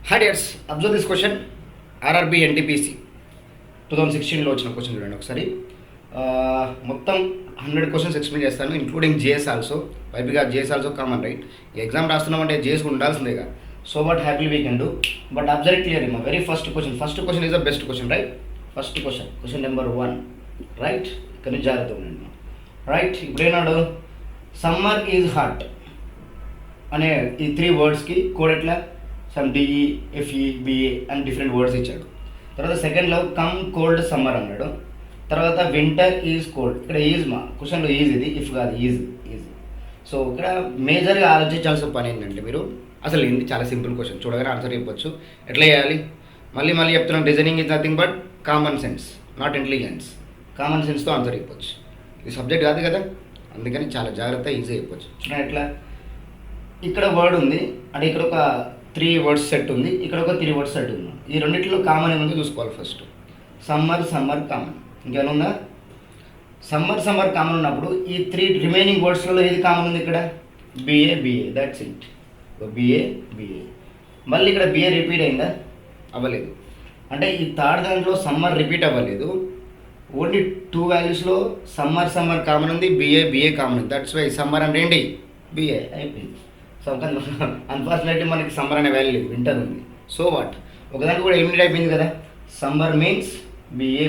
Hi dears, observe this question. RRB NTPC 2016లో వచ్చిన question చూడండి ఒకసారి. మొత్తం 100 క్వశ్చన్స్ ఎక్స్ప్లెయిన్ చేస్తాను, ఇంక్లూడింగ్ జేఎస్ ఆల్సో. వైబీగా జేఎస్ ఆల్సో కామన్, రైట్? ఈ ఎగ్జామ్ రాస్తున్నామంటే జేఎస్ ఉండాల్సిందేగా. So what happy we can do, but observe clear. మా very first question is the best question, right? First question number 1, right? ఇక్కడ నుంచి జాగ్రత్త ఉండండి, రైట్? ఇప్పుడు ఏనాడు సమ్మర్ ఈజ్ హాట్ అనే ఈ 3 వర్డ్స్కి కోడ్ ఎట్లా? సమ్ డిఈ, ఎఫ్ఈ, బిఏ అని డిఫరెంట్ వర్డ్స్ ఇచ్చాడు. తర్వాత సెకండ్లో కమ్ కోల్డ్ సమ్మర్ అన్నాడు. తర్వాత వింటర్ ఈజ్ కోల్డ్. ఇక్కడ ఈజ్ మా క్వశ్చన్లో ఈజ్, ఇది ఇఫ్ కాదు, ఈజ్. సో ఇక్కడ మేజర్గా ఆలోచించాల్సిన పని ఏంటంటే మీరు అసలు ఏంటి, చాలా సింపుల్ క్వశ్చన్, చూడగానే ఆన్సర్ చెప్పొచ్చు. ఎట్లా చేయాలి? మళ్ళీ చెప్తున్నాను, reasoning is nothing but common sense, not intelligence. Common సెన్స్తో ఆన్సర్ చెప్పొచ్చు. ఇది సబ్జెక్ట్ కాదు కదా, అందుకని చాలా జాగ్రత్త, ఈజీ చెప్పొచ్చు. చూడండి ఎట్లా, ఇక్కడ వర్డ్ ఉంది అంటే ఇక్కడ ఒక 3 వర్డ్స్ సెట్ ఉంది, ఇక్కడ ఒక 3 వర్డ్స్ సెట్ ఉంది. ఈ రెండింటిలో కామన్ ఏముందో చూసుకోవాలి ఫస్ట్. సమ్మర్ కామన్, ఇంకేమైనా ఉందా? సమ్మర్ కామన్ ఉన్నప్పుడు ఈ 3 రిమైనింగ్ వర్డ్స్లలో ఏది కామన్ ఉంది? ఇక్కడ బిఏ, దట్స్ ఇట్. బిఏ. మళ్ళీ ఇక్కడ బిఏ రిపీట్ అయిందా? అవ్వలేదు. అంటే ఈ థర్డ్ దాంట్లో సమ్మర్ రిపీట్ అవ్వలేదు. ఓన్లీ 2 వాల్యూస్లో సమ్మర్ కామన్ ఉంది, బిఏ కామన్ ఉంది. దట్స్ వై సమ్మర్ అంటే ఏంటి? బిఏ అయిపోయింది. సో అన్ఫార్చునేట్లీ మనకి సమ్మర్ అనే వాల్యూ లేదు, వింటర్ ఉంది. సో వాట్, ఒకదానికి కూడా ఎలిమినేట్ అయిపోయింది కదా. సమ్మర్ మీన్స్ బిఏ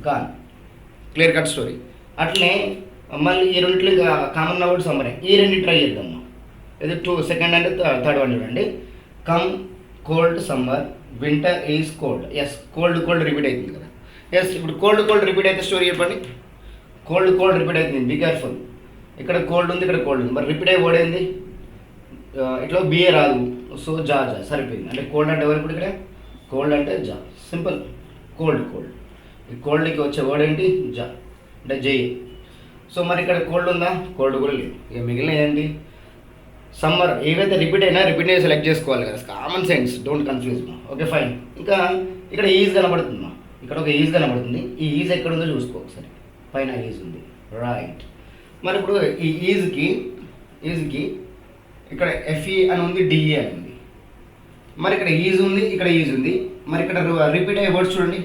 కాన్, క్లియర్ కట్ స్టోరీ. అట్లనే మళ్ళీ ఈ రెండింటిలో ఇంకా కామన్ వర్డ్ సమ్మరే. ఈ రెండు ట్రై చేద్దాం. ఇది 2 సెకండ్ అండ్ థర్డ్ వన్ చూడండి. Come cold summer, winter is cold. Yes, cold repeat అవుతుంది కదా. ఎస్, ఇప్పుడు కోల్డ్ రిపీట్ అయితే స్టోరీ చెప్పండి. కోల్డ్ రిపీట్ అవుతుంది, బీ కేర్ఫుల్. ఇక్కడ కోల్డ్ ఉంది, ఇక్కడ కోల్డ్ ఉంది, మరి రిపీట్ అయ్యి వర్డ్ ఏంది? ఇట్లా బిఏ రాదు. సో జా సరిపోయింది. అంటే కోల్డ్ అంటే ఎవరు? ఇప్పుడు ఇక్కడ కోల్డ్ అంటే జా, సింపుల్. కోల్డ్ ఈ కోల్డ్కి వచ్చే వర్డ్ ఏంటి? జా, అంటే జై. సో మరి ఇక్కడ కోల్డ్ ఉందా? కోల్డ్ కూడా లేదు. ఇక మిగిలిన ఏంటి? సమ్మర్. ఏవైతే రిపీట్ అయినా రిపీట్ సెలెక్ట్ చేసుకోవాలి కదా, common sense, don't confuse. Okay fine. ఇంకా ఇక్కడ ఈజ్ కనబడుతుంది, ఇక్కడ ఒక ఈజ్ కనబడుతుంది. ఈ ఈజ్ ఎక్కడ ఉందో చూసుకో ఒకసారి. పైన ఈజ్ ఉంది, రైట్? మరి ఇప్పుడు ఈ ఈజ్కి ఇక్కడ ఎఫ్ఈ అని ఉంది, డిఈ అని ఉంది. మరి ఇక్కడ ఈజ్ ఉంది, ఇక్కడ ఈజ్ ఉంది. మరి ఇక్కడ రిపీట్ అయ్యే వర్డ్స్ చూడండి.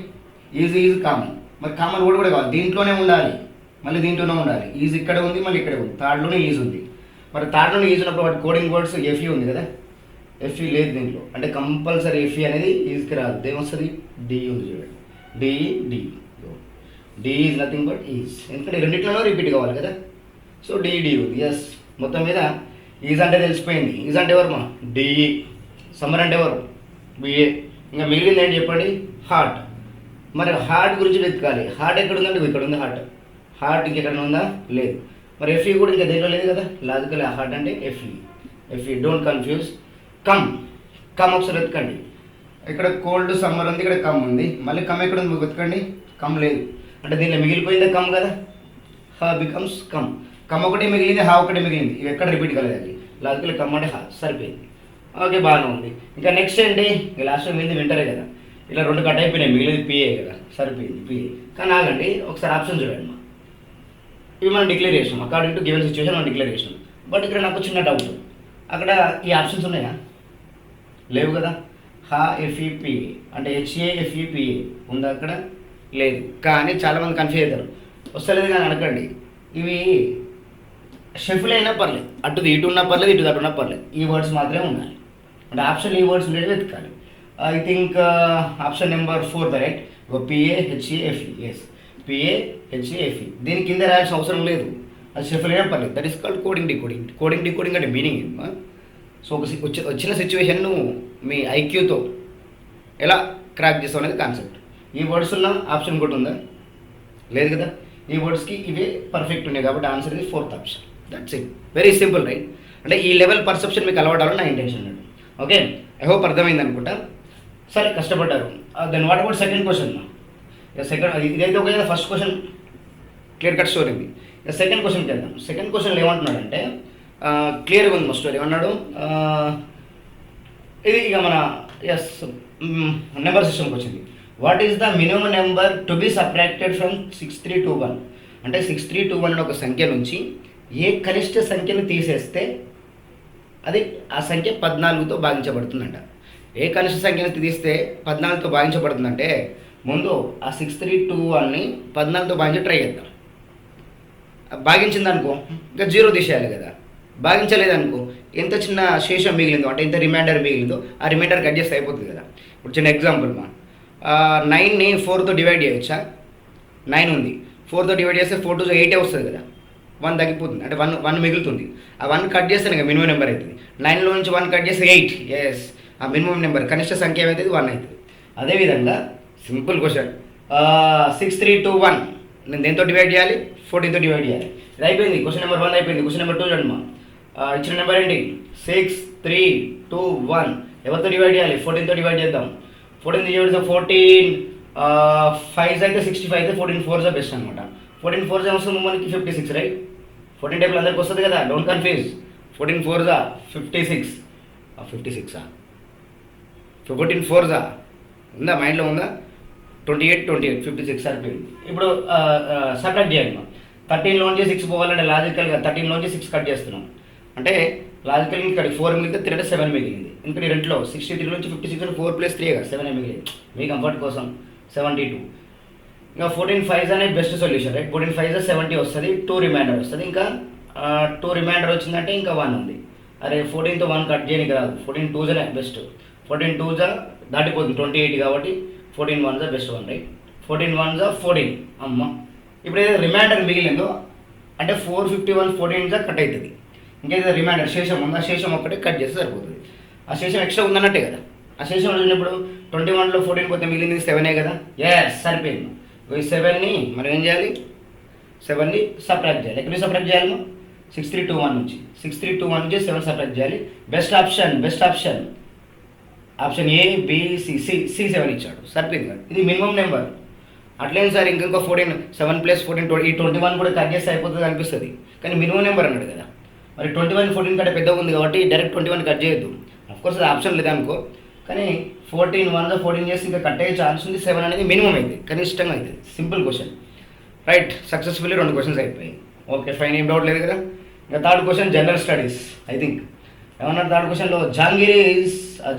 Is common. మరి కామన్ వర్డ్ కూడా కావాలి, దీంట్లోనే ఉండాలి, మళ్ళీ దీంట్లోనే ఉండాలి. ఈజ్ ఇక్కడ ఉంది, మళ్ళీ ఇక్కడ ఉంది. థర్డ్లోనే ఈజ్ ఉంది. మరి థర్డ్లోనే ఈజ్ ఉన్నప్పుడు వాటి కోడింగ్ వర్డ్స్ ఎఫ్ఈ ఉంది కదా. ఎఫ్ఈ లేదు దీంట్లో, అంటే కంపల్సరీ ఎఫ్ఈ అనేది ఈజ్కి రాదు. దేమొస్తుంది? డిఈ ఉంది చూడండి. DE is nothing but is, ఎందుకంటే రెండింటిలోనూ రిపీట్ కావాలి కదా. సో డిఈ ఉంది. ఎస్, మొత్తం మీద ఈజ్ అంటే తెలిసిపోయింది. ఈజ్ అంటే ఎవరు? మా డిఈ. సమ్మర్ అంటే ఎవరు? బిఏ. ఇంకా మిగిలింది ఏంటి చెప్పండి? హార్ట్. మరి హార్ట్ గురించి వెతకాలి. హార్ట్ ఎక్కడ ఉందంటే ఇక్కడ ఉంది హార్ట్ ఇంకెక్కడ ఉందా? లేదు. మరి ఎఫ్ఈ కూడా ఇంకా దేంట్లో లేదు కదా. లాజికల్ హార్ట్ అంటే ఎఫ్ఈ. Don't confuse. కమ్ ఒకసారి వెతకండి. ఇక్కడ కోల్డ్ సమ్మర్ ఉంది, ఇక్కడ కమ్ ఉంది. మళ్ళీ కమ్ ఎక్కడ ఉంది? వెతకండి. కమ్ లేదు. అంటే దీనిలో మిగిలిపోయిందే కమ్ కదా. హా బికమ్స్ కమ్. కమ్ ఒకటి మిగిలింది, హా ఒకటి మిగిలింది. ఇవి ఎక్కడ రిపీట్ కాలేదండి. లాజికల్ కమ్ అంటే హా, సరిపోయింది. ఓకే, బాగానే ఉంది. ఇంకా నెక్స్ట్ ఏంటి? లాస్ట్ మిగిలింది వింటరే కదా. ఇలా 2 కట్ అయిపోయినాయి, మిగిలింది పిఏ కదా, సరిపోయింది పిఏ. కానీ ఆగండి, ఒకసారి ఆప్షన్ చూడండి. ఇవి మనం డిక్లేర్ చేసాం, అకార్డింగ్ టు గివెన్ సిచ్యువేషన్ మనం డిక్లేర్ చేసాం. బట్ ఇక్కడ నాకు చిన్న డౌట్, అక్కడ ఈ ఆప్షన్స్ ఉన్నాయా? లేవు కదా. హా ఎఫ్ఈ పిఏ అంటే హెచ్ఏ పిఏ ఉందా? అక్కడ లేదు. కానీ చాలామంది కన్ఫ్యూజ్ అవుతారు. వస్తలేదు కానీ అనకండి, ఇవి షఫుల్ అయినా పర్లేదు, అటు ఇటు ఉన్నా పర్లేదు, ఇటు అటు ఉన్నా పర్లేదు, ఈ వర్డ్స్ మాత్రమే ఉండాలి. అంటే ఆప్షన్ ఈ వర్డ్స్ ఉండేది వెతకాలి. I think option number 4 right. P A H A F E. Yes, P A H A F E. దీని కింద రాయాల్సిన అవసరం లేదు, అది షఫుల్ అయినా పర్లేదు. That is called coding decoding అంటే మీనింగ్ ఏంటమ్మా? సో వచ్చిన సిచ్యువేషన్ను మీ ఐక్యూతో ఎలా క్రాక్ చేస్తాం అనేది కాన్సెప్ట్. ఈ వర్డ్స్ ఉన్న ఆప్షన్ కూడా ఉందా? లేదు కదా. ఈ వర్డ్స్కి ఇవే పర్ఫెక్ట్ ఉన్నాయి కాబట్టి ఆన్సర్ ఇది 4th option. That's it, very simple, right? అంటే ఈ లెవెల్ పర్సెప్షన్ మీకు అలవాటాలని నా ఇంటెన్షన్ అన్నాడు. ఓకే, ఐ హోప్ అర్థమైంది అనుకుంటా. సరే, కష్టపడ్డారు. Then what about second question? ఇదైతే ఒక first question clear cut story ఉంది. సెకండ్ క్వశ్చన్కి వెళ్దాం. సెకండ్ క్వశ్చన్లో ఏమంటున్నాడంటే క్లియర్గా ఉంది మా స్టోరీ. ఏమన్నాడు? ఇది ఇక మన నెంబర్ సిస్టమ్కి వచ్చింది. What is the minimum number to be subtracted from 6321? అంటే 6321 అనే ఒక సంఖ్య నుంచి ఏ కనిష్ట సంఖ్యను తీసేస్తే అది ఆ సంఖ్య 14తో భాగించబడుతుందంట. ఏ కనిష్ట సంఖ్యను తీస్తే 14తో భాగించబడుతుందంటే ముందు ఆ 632ని 14తో భాగించి ట్రై చేద్దాం. భాగించిందనుకో ఇంకా 0 తీసేయాలి కదా. భాగించలేదనుకో ఎంత చిన్న శేషం మిగిలిందో అంటే ఎంత రిమైండర్ మిగిలిందో ఆ రిమైండర్ కట్ చేస్తే అయిపోతుంది కదా. ఇప్పుడు చిన్న ఎగ్జాంపుల్ 9ని 4తో డివైడ్ చేయొచ్చా? 9 ఉంది, 4తో డివైడ్ చేస్తే 4 to 8 వస్తుంది కదా. 1 తగ్గిపోతుంది అంటే 1 మిగులుతుంది. ఆ 1 కట్ చేస్తే ఇంకా మినిమం నెంబర్ అవుతుంది. 9లో నుంచి 1 కట్ చేస్తే 8. ఎస్, ఆ మినిమం నెంబర్ కనిష్ట సంఖ్య ఏమవుతుంది? 1 అవుతుంది. అదేవిధంగా సింపుల్ క్వశ్చన్ 6321 నేను దేంతో డివైడ్ చేయాలి? 14తో డివైడ్ చేయాలి. ఇది అయిపోయింది, క్వశ్చన్ నెంబర్ 1 అయిపోయింది. క్వశ్చన్ నెంబర్ 2 చూడండి. ఇచ్చిన నెంబర్ ఏంటి? 6321 ఎవరితో డివైడ్ చేయాలి? 14తో డివైడ్ చేద్దాం. 14 డివైడ్ చేస్తే 14 5 అయితే 65 అయితే 14 4 బెస్ట్ అనమాట. 14 4 వస్తుంది మనకి 56, రైట్? 14 టైపులు అందరికి వస్తుంది కదా, డోంట్ కన్ఫ్యూజ్. 14 4 56, 56 14 4 ఉందా మైండ్లో ఉందా? 28 56 సరిపోయింది. ఇప్పుడు సబ్ట్రాక్ట్ చేయాలి. 13లోంచి 6 పోవాలంటే లాజికల్గా 13లోంచి 6 కట్ చేస్తున్నాం అంటే లాజికల్గా ఇక్కడ 4 మిగిలితే 3 అంటే 7 మిగిలింది. ఇంకా ఈ రెండులో 63 నుంచి 56 4 + 3 కదా, 7 మిగిలింది. మీ కంఫర్ట్ కోసం 72. ఇంకా 14 5 అనేది బెస్ట్ సొల్యూషన్, రైట్? 14 5 70 వస్తుంది, 2 రిమైండర్ వస్తుంది. ఇంకా 2 రిమైండర్ వచ్చిందంటే ఇంకా 1 ఉంది. అరే 14తో 1 కట్ చేయడానికి రాదు, 14 2 బెస్ట్. 14 2 దాటిపోతుంది 28 కాబట్టి 14 1 బెస్ట్ వన్, రైట్? 14 1 14 అమ్మ. ఇప్పుడు ఏదైతే రిమైండర్ మిగిలిందో అంటే 451 14 కట్ అవుతుంది. ఇంకేదో రిమైండర్ శేషం ఉందా? శేషం ఒక్కటే కట్ చేస్తే సరిపోతుంది. ఆ శేషం ఎక్స్ట్రా ఉందన్నట్టే కదా. ఆ శేషం వచ్చినప్పుడు 21లో 14 పోతే మిగిలింది 7 కదా. ఎస్, సరిపోయింది. ఈ 7ని మనం ఏం చేయాలి? 7ని సబ్ట్రాక్ట్ చేయాలి. ఎక్కడ సబ్ట్రాక్ట్ చేయాలి? 6321 నుంచి 6321 నుంచి 7 సబ్ట్రాక్ట్ చేయాలి. Best option option A, B, C 7 ఇచ్చాడు, సరిపోయింది కదా. ఇది మినిమం నెంబర్. అట్లేం సార్ ఇంకొక 14 7 + 14 ఈ 21 కూడా కట్ చేస్తే అయిపోతుంది అనిపిస్తుంది, కానీ మినిమం నెంబర్ అన్నాడు కదా. మరి 21 14 కంటే పెద్దగా ఉంది కాబట్టి డైరెక్ట్ 21 కట్ చేయొద్దు. అఫ్కోర్స్ అది ఆప్షన్ లేదనుకో, కానీ 14 1 14 చేసి ఇంకా కట్ అయ్యే ఛాన్స్ ఉంది. 7 అనేది మినిమం అయితే కనిష్టంగా అవుతుంది. Simple question, right? Successfully 2 questions అయిపోయాయి. ఓకే ఫైన్, ఏం డౌట్ లేదు కదా. ఇంకా third question general studies. I think ఏమన్నారు థర్డ్ క్వశ్చన్లో?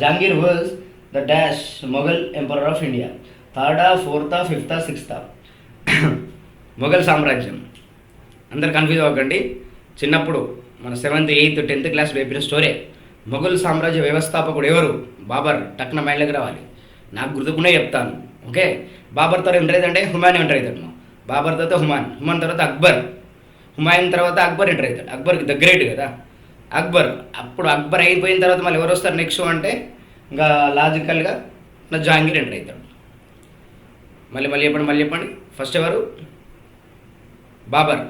Jahangir was the dash Mughal emperor of India. 3rd, 4th, 5th, 6th? Mughal సామ్రాజ్యం. అందరు కన్ఫ్యూజ్ అవ్వకండి. చిన్నప్పుడు మన 7th, 8th, 10th class వేపిన story. Mughal సామ్రాజ్య వ్యవస్థాపకుడు ఎవరు? బాబర్. టక్న మైండ్లోకి రావాలి. నాకు గుర్తుకునే చెప్తాను, ఓకే? బాబర్ తర్వాత ఎంటర్ అవుతాడంటే హుమాయూన్ ఎంటర్ అవుతాడు. బాబర్ తర్వాత హుమాయూన్ తర్వాత అక్బర్. హుమాయూన్ తర్వాత అక్బర్ ఎంటర్ అవుతాడు. అక్బర్కి ద గ్రేట్ కదా అక్బర్. అప్పుడు అక్బర్ అయిపోయిన తర్వాత మళ్ళీ ఎవరు వస్తారు నెక్స్ట్ అంటే ఇంకా లాజికల్గా నా జహాంగీర్ ఎంటర్ అవుతాడు. మళ్ళీ చెప్పండి. ఫస్ట్ ఎవరు? బాబర్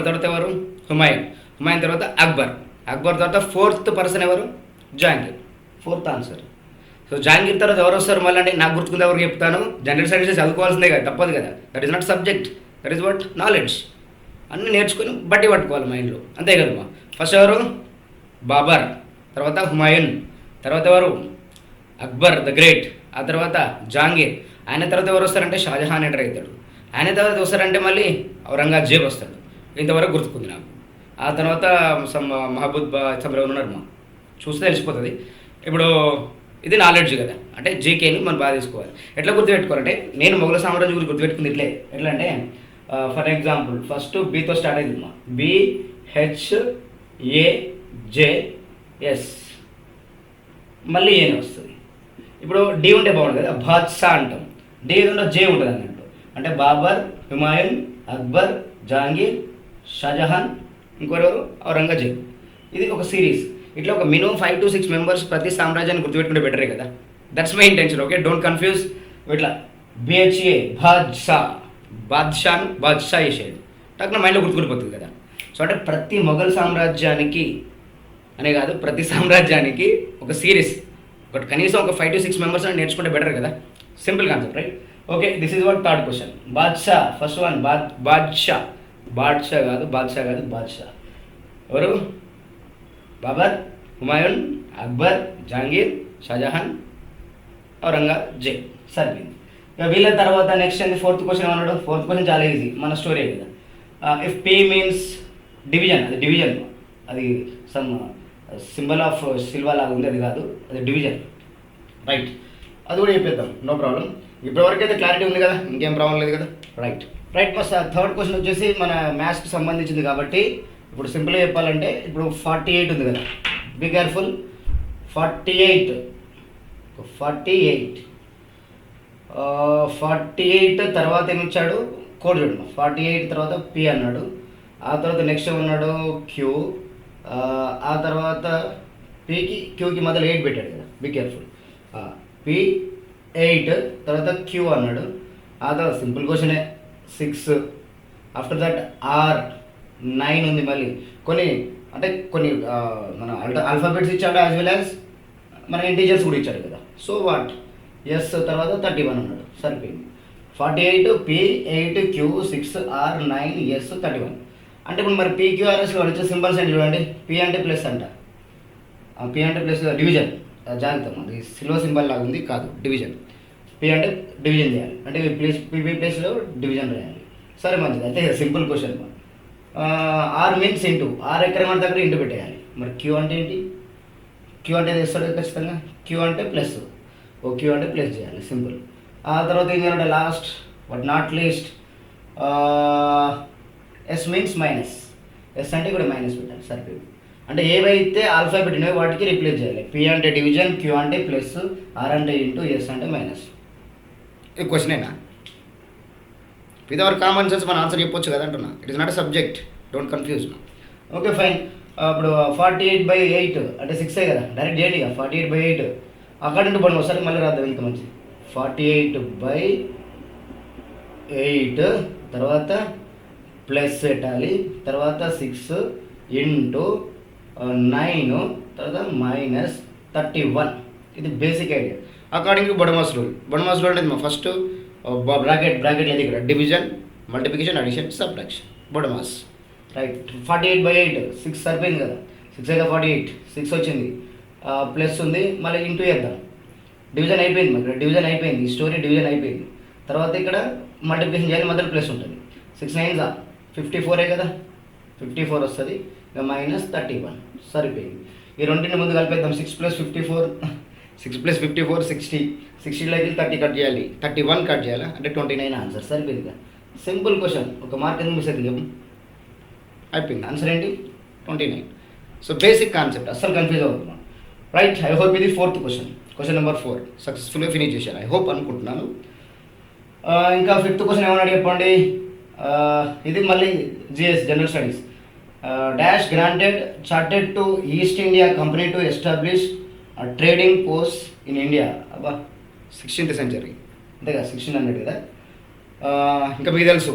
తర్వాత ఎవరు? హుమాయూన్ తర్వాత అక్బర్ తర్వాత 4th పర్సన్ ఎవరు? Jahangir. 4th answer. So Jahangir తర్వాత ఎవరు వస్తారు మళ్ళీ అంటే నాకు గుర్తుకుంది ఎవరికి చెప్తాను. జనరల్ స్టడీస్ చదువుకోవాల్సిందే కదా, తప్పదు కదా. That is not subject, that is what knowledge. అన్నీ నేర్చుకుని బట్టి పట్టుకోవాలి మైండ్లో, అంతే కదమ్మా. ఫస్ట్ ఎవరు? బాబర్, తర్వాత హుమాయూన్, తర్వాత ఎవరు? అక్బర్ ద గ్రేట్, ఆ తర్వాత జహాంగీర్. ఆయన తర్వాత ఎవరు వస్తారంటే షాజహాన్ ఎంటర్ అవుతాడు. ఆయన తర్వాత వస్తారంటే మళ్ళీ ఔరంగజేబ్ వస్తాడు. ఇంతవరకు గుర్తుకుంది నాకు. ఆ తర్వాత మహబూబ్ ఎవరు ఉన్నారు మా చూస్తే తెలిసిపోతుంది. ఇప్పుడు ఇది నాలెడ్జ్ కదా, అంటే జీకేని మనం బాగా తీసుకోవాలి. ఎట్లా గుర్తుపెట్టుకోవాలంటే నేను మొఘల్ సామ్రాజ్యం గురించి గుర్తుపెట్టుకుంది ఎట్లా అంటే ఫర్ ఎగ్జాంపుల్ ఫస్ట్ బీతో స్టార్ట్ అయింది మా BHAJS మళ్ళీ ఏనే వస్తుంది. ఇప్పుడు డి ఉంటే బాగుంటుంది కదా, బాద్షా అంటాం. డి ఉంటే జే ఉంటుంది అన్నట్టు. అంటే బాబర్, హుమాయూన్, అక్బర్, జహాంగీర్, షాజహాన్, ఇంకొకరు ఔరంగజేబ్. ఇది ఒక సిరీస్. ఇట్లా ఒక మినిమం 5 to 6 మెంబర్స్ ప్రతి సామ్రాజ్యాన్ని గుర్తుపెట్టుకుంటే బెటరే కదా. That's my intention, okay? Don't confuse. ఇట్లా BHA బాద్షా చేసేది టక్కున మైండ్లో గుర్తుకుండిపోతుంది కదా. సో అంటే ప్రతి మొఘల్ సామ్రాజ్యానికి అనే కాదు, ప్రతి సామ్రాజ్యానికి ఒక సిరీస్, ఒకటి కనీసం ఒక 5 to 6 మెంబర్స్ అని నేర్చుకుంటే బెటర్ కదా. Simple concept, right? Okay, this is what third question. బాద్షా, ఫస్ట్ వన్ బాద్షా కాదు. ఎవరు? బాబర్, హుమాయూన్, అక్బర్, జహాంగీర్, షాజహాన్, ఔరంగజేబ్. సరిపోయింది. ఇక వీళ్ళ తర్వాత నెక్స్ట్ అండి 4th క్వశ్చన్ ఏమన్నాడు? 4th క్వశ్చన్ చాలా ఈజీ, మన స్టోరీ కదా. ఇఫ్ P మీన్స్ డివిజన్, అది సమ్ సింబల్ ఆఫ్ సిల్వా లాగా ఉంది, అది కాదు, అది డివిజన్. రైట్, అది కూడా చెప్పేద్దాం, నో ప్రాబ్లం. ఇప్పటివరకు అయితే క్లారిటీ ఉంది కదా, ఇంకేం ప్రాబ్లం లేదు కదా. రైట్ రైట్ మా థర్డ్ క్వశ్చన్ వచ్చేసి మన మ్యాథ్స్కి సంబంధించింది కాబట్టి ఇప్పుడు సింపుల్గా చెప్పాలంటే ఇప్పుడు 48 ఉంది కదా, బీ కేర్ఫుల్. 48 తర్వాత ఏమిచ్చాడు, కోడ్ చూడండి. 48 తర్వాత పి అన్నాడు, ఆ తర్వాత నెక్స్ట్ ఏమన్నాడు క్యూ, ఆ తర్వాత క్యూకి మధ్యలో 8 పెట్టాడు కదా, బీ కేర్ఫుల్. P8 తర్వాత క్యూ అన్నాడు, ఆ తర్వాత సింపుల్ క్వశ్చనే 6. ఆఫ్టర్ దట్ R9 ఉంది. మళ్ళీ కొన్ని మన ఆల్ఫాబెట్స్ ఇచ్చాడు, యాజ్ వెల్ యాజ్ మన ఇంటీజర్స్ కూడా ఇచ్చాడు కదా. సో వాట్ ఎస్ తర్వాత 31 అన్నాడు, సరిపోయింది. 48 P8 Q 6 R9 S 31. అంటే ఇప్పుడు మరి PQRSలో వచ్చే సింబల్స్ ఏంటి చూడండి. P అంటే ప్లస్ అంట, P అంటే ప్లస్ డివిజన్, జాగ్రత్త అది సిల్వర్ సింబల్ లాగా ఉంది, కాదు డివిజన్. P అంటే డివిజన్ చేయాలి, అంటే PB ప్లేస్లో డివిజన్ రాయాలి. సరే మంచిది, అయితే simple question. R means into, R ఎక్కడ మన దగ్గర ఇంటూ పెట్టేయాలి. మరి Q అంటే ఏంటి, Q అంటే తెస్తాడు ఖచ్చితంగా, Q అంటే ప్లస్, Q అంటే ప్లస్ చేయాలి, సింపుల్. ఆ తర్వాత ఏం చేయాలంటే last but not least S means minus, S అంటే ఇక్కడ మైనస్ పెట్టాలి, సరిపోయింది. అంటే ఏవైతే ఆల్ఫాబెట్ ఉన్నాయో వాటికి రిప్లేస్ చేయాలి. P అంటే డివిజన్, Q అంటే ప్లస్, R అంటే ఇంటూ, S అంటే మైనస్. ఈ క్వశ్చనేనా, విత్ అవర్ కామన్ సెన్స్ మన ఆన్సర్ చెప్పొచ్చు కదా అంటున్నా. It is not a subject, don't confuse. Okay fine. ఇప్పుడు 48/8 అంటే 6 కదా, డైరెక్ట్ చేయండి ఇక. 48/8 అక్కడ నుండి పని ఒకసారి మళ్ళీ రాద్దాం, ఇంకా మంచిది. 48/8 తర్వాత ప్లస్ పెట్టాలి, తర్వాత 6 ఇంటూ 9 తర్వాత మైనస్ 31. ఇది basic idea according to BODMAS rule. BODMAS rule అనేది మా ఫస్ట్ బ్రాకెట్ లేదు ఇక్కడ, division, multiplication, addition, subtraction, BODMAS. Right. 48/8 6 సరిపోయింది కదా, 6 అయితే 48, 6 వచ్చింది, ప్లస్ ఉంది, మళ్ళీ ఇంటూ చేద్దాం. డివిజన్ అయిపోయింది, ఇక్కడ డివిజన్ అయిపోయింది, ఈ స్టోరీ డివిజన్ అయిపోయింది. తర్వాత ఇక్కడ మల్టిప్లికేషన్ చేయాలి, మధ్యలో ప్లస్ ఉంటుంది. 6 9 54 కదా, 54 వస్తుంది, ఇక మైనస్ 31, సరిపోయింది. ఈ రెండింటి ముందు కలిపేద్దాం. 6 + 54 60, 60లోకి 30 కట్ చేయాలి, 31 కట్ చేయాలి, అంటే 29 ఆన్సర్. సరిపోయింది కదా, సింపుల్ క్వశ్చన్. ఒక మార్క్ ఎందుకు మిస్ అవుతుంది, అయిపోయింది. ఆన్సర్ ఏంటి 29. సో బేసిక్ కాన్సెప్ట్, అస్సలు కన్ఫ్యూజ్ అవుతున్నాను. రైట్, ఐ హోప్ ఇది 4th క్వశ్చన్ నెంబర్ 4 సక్సెస్ఫుల్గా ఫినిష్ చేశాను, ఐ హోప్ అనుకుంటున్నాను. ఇంకా 5th క్వశ్చన్ ఏమన్నా చెప్పండి. ఇది మళ్ళీ GS general studies. Dash granted charter to East India Company to establish trading post in India. అబ్బా 16th century అంతే కదా, 1600 కదా. ఇంకా మీకు తెలుసు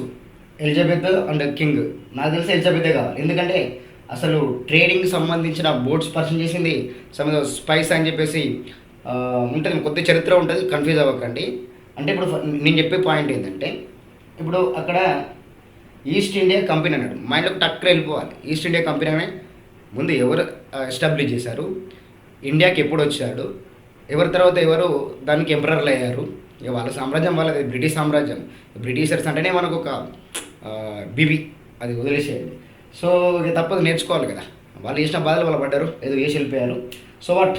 ఎలిజబెత్ అండ్ కింగ్. నాకు తెలిసి ఎలిజబెతే కావాలి, ఎందుకంటే అసలు ట్రేడింగ్ సంబంధించిన బోర్డ్స్ పర్సన్ చేసింది సమ్ స్పైస్ అని చెప్పేసి ఉంటుంది, కొత్త చరిత్ర ఉంటుంది, కన్ఫ్యూజ్ అవ్వకండి. అంటే ఇప్పుడు నేను చెప్పే పాయింట్ ఏంటంటే, ఇప్పుడు అక్కడ ఈస్ట్ ఇండియా కంపెనీ అన్నాడు, మైండ్లోకి టక్కన వెళ్ళిపోవాలి. ఈస్ట్ ఇండియా కంపెనీ అనే ముందు ఎవరు ఎస్టాబ్లిష్ చేశారు, ఇండియాకి ఎప్పుడు వచ్చాడు, ఎవరి తర్వాత ఎవరు దానికి ఎంపరర్లు అయ్యారు, ఇక వాళ్ళ సామ్రాజ్యం వాళ్ళది, బ్రిటిష్ సామ్రాజ్యం. బ్రిటిషర్స్ అంటేనే మనకు ఒక బిబి, అది వదిలేసేయండి. సో ఇక తప్పదు, నేర్చుకోవాలి కదా. వాళ్ళు చేసిన బాధలు వాళ్ళు పడ్డారు, ఏదో చేసి వెళ్ళిపోయారు. సో వాట్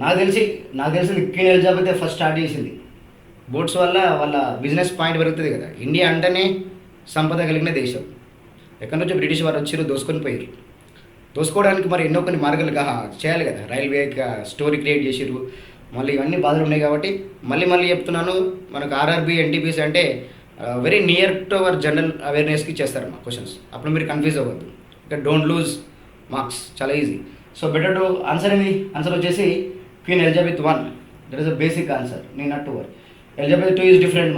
నాకు తెలిసింది క్వీన్ ఎలిజబెత్ ఫస్ట్ స్టార్ట్ చేసింది. బోట్స్ వల్ల వాళ్ళ బిజినెస్ పాయింట్ పెరుగుతుంది కదా. ఇండియా అంటేనే సంపద కలిగిన దేశం. ఎక్కడి నుంచో బ్రిటిష్ వారు వచ్చారు, దోసుకొని పోయారు. దోసుకోవడానికి మరి ఎన్నో కొన్ని మార్గాలు చేయాలి కదా. రైల్వే స్టోరీ క్రియేట్ చేసిర్రు, మళ్ళీ ఇవన్నీ బాధలు ఉన్నాయి కాబట్టి మళ్ళీ చెప్తున్నాను, మనకు ఆర్ఆర్బి ఎన్టీపీసీ అంటే very near to our general అవేర్నెస్కి చేస్తారు మా క్వశ్చన్స్. అప్పుడు మీరు కన్ఫ్యూజ్ అవ్వద్దు, ఇంకా డోంట్ లూజ్ మార్క్స్, చాలా easy. So better to answer ఏంది, ఆన్సర్ వచ్చేసి Queen Elizabeth 1. That is the basic answer, నేను not to worry. Elizabeth 2 is different.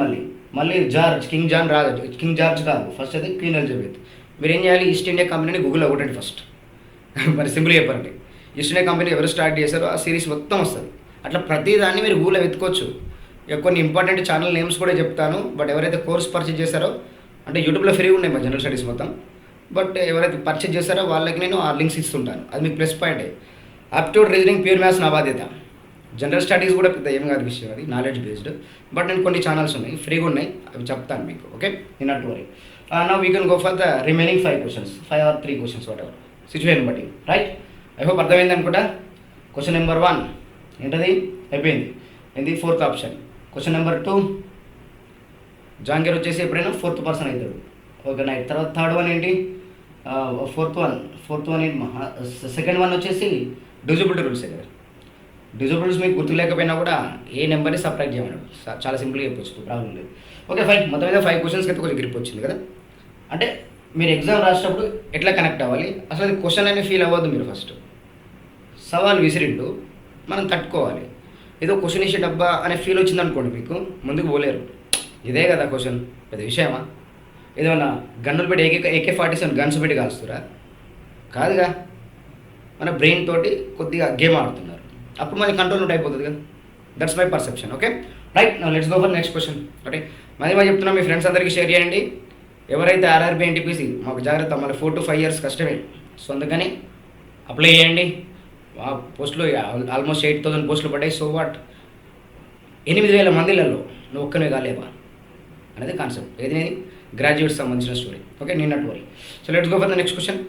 మళ్ళీ జార్జ్, కింగ్ జాన్ రాదు, కింగ్ జార్జ్ కాదు, ఫస్ట్ అయితే క్వీన్ ఎలిజబెత్. మీరు ఏం చేయాలి, ఈస్ట్ ఇండియా కంపెనీని గూగుల్లో కొట్టండి ఫస్ట్. మరి సింపుల్ చెప్పండి, ఈస్ట్ ఇండియా కంపెనీ ఎవరు స్టార్ట్ చేశారో ఆ సిరీస్ మొత్తం వస్తుంది. అట్లా ప్రతిదాన్ని మీరు గూగుల్లో వెతుకోవచ్చు. ఇక కొన్ని ఇంపార్టెంట్ ఛానల్ నేమ్స్ కూడా చెప్తాను, బట్ ఎవరైతే కోర్స్ పర్చేజ్ చేశారో, అంటే యూట్యూబ్లో ఫ్రీ ఉన్నాయి మా జనరల్ స్టడీస్ మొత్తం, బట్ ఎవరైతే పర్చేజ్ చేశారో వాళ్ళకి నేను ఆ లింక్స్ ఇస్తుంటాను. అది మీకు plus point. Aptitude reasoning, pure maths నా బాధ్యత. జనరల్ స్టడీస్ కూడా పెద్ద ఏం కాదు విషయం, అది నాలెడ్జ్ బేస్డ్. బట్ నేను కొన్ని ఛానల్స్ ఉన్నాయి, ఫ్రీగా ఉన్నాయి, అవి చెప్తాను మీకు. ఓకే, నేను not worry. Now we can go for the remaining 5 questions, 5 or 3 questions, what ever situation బట్టి. రైట్, ఐ హోప్ అర్థమైంది అనుకుంటా. క్వశ్చన్ నెంబర్ 1, ఏంటది అయిపోయింది. ఏంది fourth option. Question number 2, Jangir వచ్చేసి ఎప్పుడైనా ఫోర్త్ పర్సన్ అవుతాడు. Okay night. తర్వాత థర్డ్ వన్ ఏంటి, ఫోర్త్ వన్ ఏంటి, సెకండ్ వన్ వచ్చేసి డిజిబిలిటీ రూల్సే కదా. డిజిబిలిటీ రూల్స్ మీకు గుర్తు లేకపోయినా కూడా ఏ నెంబర్ని సబ్ట్రాక్ట్ చేయమన్నాడు, చాలా సింపుల్గా చెప్పొచ్చు, ప్రాబ్లం లేదు. Okay fine. మొత్తం మీద 5 క్వశ్చన్స్కి అయితే కొంచెం గ్రిప్ వచ్చింది కదా. అంటే మీరు ఎగ్జామ్ రాసేటప్పుడు ఎట్లా కనెక్ట్ అవ్వాలి, అసలు అది క్వశ్చన్ అని ఫీల్ అవ్వద్దు మీరు. ఫస్ట్ సవాల్ విసిరిండు, మనం తట్టుకోవాలి. ఏదో క్వశ్చన్ ఇచ్చే డబ్బా అనే ఫీల్ వచ్చింది అనుకోండి, మీకు ముందుకు పోలేరు. ఇదే కదా క్వశ్చన్, పెద్ద విషయమా? ఏదన్నా గన్నులు పెట్టి AK-47 గన్స్ పెట్టి కాలుస్తురా? కాదుగా. మన బ్రెయిన్ తోటి కొద్దిగా గేమ్ ఆడుతున్నారు, అప్పుడు మనకి కంట్రోల్ అవుట్ అయిపోతుంది కదా. That's my perception. Okay right. Now let's go for next question. Okay మరి చెప్తున్నా, మీ ఫ్రెండ్స్ అందరికీ షేర్ చేయండి. ఎవరైతే RRB NTPC మాకు జాగ్రత్త, మన 4 to 5 years కష్టమే. సో అందుకని అప్లై చేయండి. ఆ పోస్టులు ఆల్మోస్ట్ 8,000 పోస్టులు పడ్డాయి. సో వాట్, 8,000 మందిలలో నువ్వు ఒక్కనే కాలేవా అనేది కాన్సెప్ట్. ఏది గ్రాడ్యుయేట్స్ సంబంధించిన స్టోరీ. ఓకే, నేను not worry. So let's go for the next question.